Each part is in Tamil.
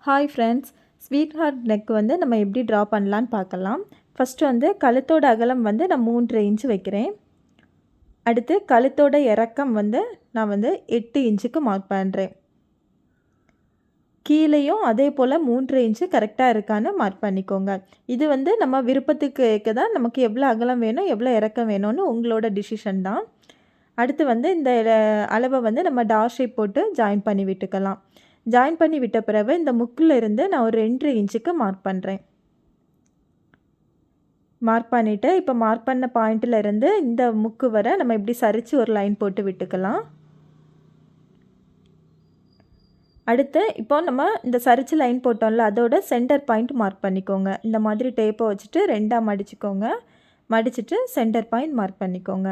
Hi friends, sweetheart neck வந்து நம்ம எப்படி ட்ரா பண்ணலான்னு பார்க்கலாம். ஃபஸ்ட்டு வந்து கழுத்தோட அகலம் வந்து நான் 3 இன்ச்சு வைக்கிறேன். அடுத்து கழுத்தோட இறக்கம் வந்து நான் வந்து 8 இன்ச்சுக்கு மார்க் பண்ணுறேன். கீழேயும் அதே போல் 3 இன்ச்சு கரெக்டாக இருக்கான்னு மார்க் பண்ணிக்கோங்க. இது வந்து நம்ம விருப்பத்துக்கு ஏற்க தான் நமக்கு எவ்வளோ அகலம் வேணும், எவ்வளோ இறக்கம் வேணும்னு உங்களோட டிசிஷன் தான். அடுத்து வந்து இந்த அளவை வந்து நம்ம டாட் ஷேப் போட்டு ஜாயின் பண்ணி விட்டுக்கலாம். ஜாயின் பண்ணி விட்ட பிறகு இந்த முக்கில் இருந்து நான் ஒரு 2 இன்ச்சுக்கு மார்க் பண்ணுறேன். மார்க் பண்ணிவிட்டு இப்போ மார்க் பண்ண பாயிண்டில் இருந்து இந்த முக்கு வர நம்ம இப்படி சரித்து ஒரு லைன் போட்டு விட்டுக்கலாம். அடுத்து இப்போ நம்ம இந்த சரித்து லைன் போட்டோம்ல, அதோட சென்டர் பாயிண்ட் மார்க் பண்ணிக்கோங்க. இந்த மாதிரி டேப்பை வச்சுட்டு 2ஆக மடிச்சுக்கோங்க. மடிச்சுட்டு சென்டர் பாயிண்ட் மார்க் பண்ணிக்கோங்க.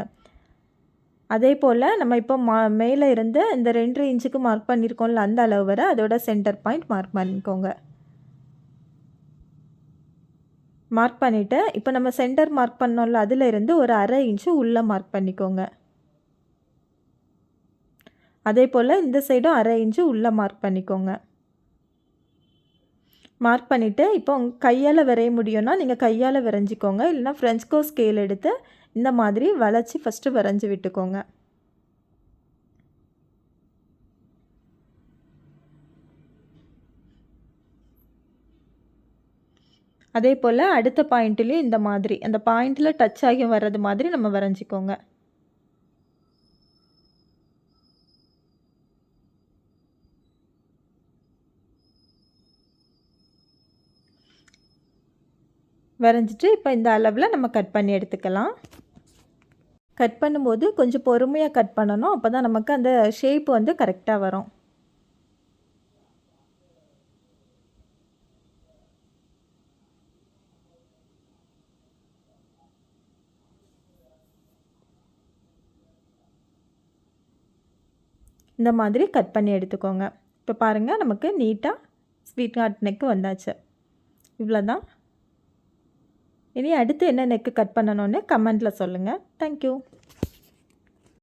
அதே போல் நம்ம இப்போ மேலே இருந்து இந்த 2 இன்ச்சுக்கு மார்க் பண்ணியிருக்கோம்ல, அந்த அளவு வர அதோட சென்டர் பாயிண்ட் மார்க் பண்ணிக்கோங்க. மார்க் பண்ணிவிட்டு இப்போ நம்ம சென்டர் மார்க் பண்ணோம்ல, அதில் இருந்து ஒரு 1/2 இன்ச்சு உள்ளே மார்க் பண்ணிக்கோங்க. அதே போல் இந்த சைடும் 1/2 இன்ச்சு உள்ளே மார்க் பண்ணிக்கோங்க. மார்க் பண்ணிவிட்டு இப்போ உங்கள் கையால் வரைய முடியும்னா நீங்கள் கையால் வரைஞ்சிக்கோங்க. இல்லைனா ஃப்ரெஞ்ச்கோ ஸ்கேல் எடுத்து இந்த மாதிரி வளைச்சி ஃபஸ்ட்டு வரைஞ்சி விட்டுக்கோங்க. அதே போல் அடுத்த பாயிண்ட்லேயும் இந்த மாதிரி அந்த பாயிண்டில் டச் ஆகி வர்றது மாதிரி நம்ம வரைஞ்சிக்கோங்க. வரைஞ்சிட்டு இப்போ இந்த அளவில் நம்ம கட் பண்ணி எடுத்துக்கலாம். கட் பண்ணும்போது கொஞ்சம் பொறுமையாக கட் பண்ணணும். அப்போ தான் நமக்கு அந்த ஷேப் வந்து கரெக்டாக வரும். இந்த மாதிரி கட் பண்ணி எடுத்துக்கோங்க. இப்போ பாருங்கள், நமக்கு நீட்டாக ஸ்வீட் ஹார்ட் நெக்கு வந்தாச்சு. இவ்வளோ தான். இனி அடுத்து என்ன நெக்கு கட் பண்ணணும்னு கமெண்ட்டில் சொல்லுங்கள். தேங்க்யூ.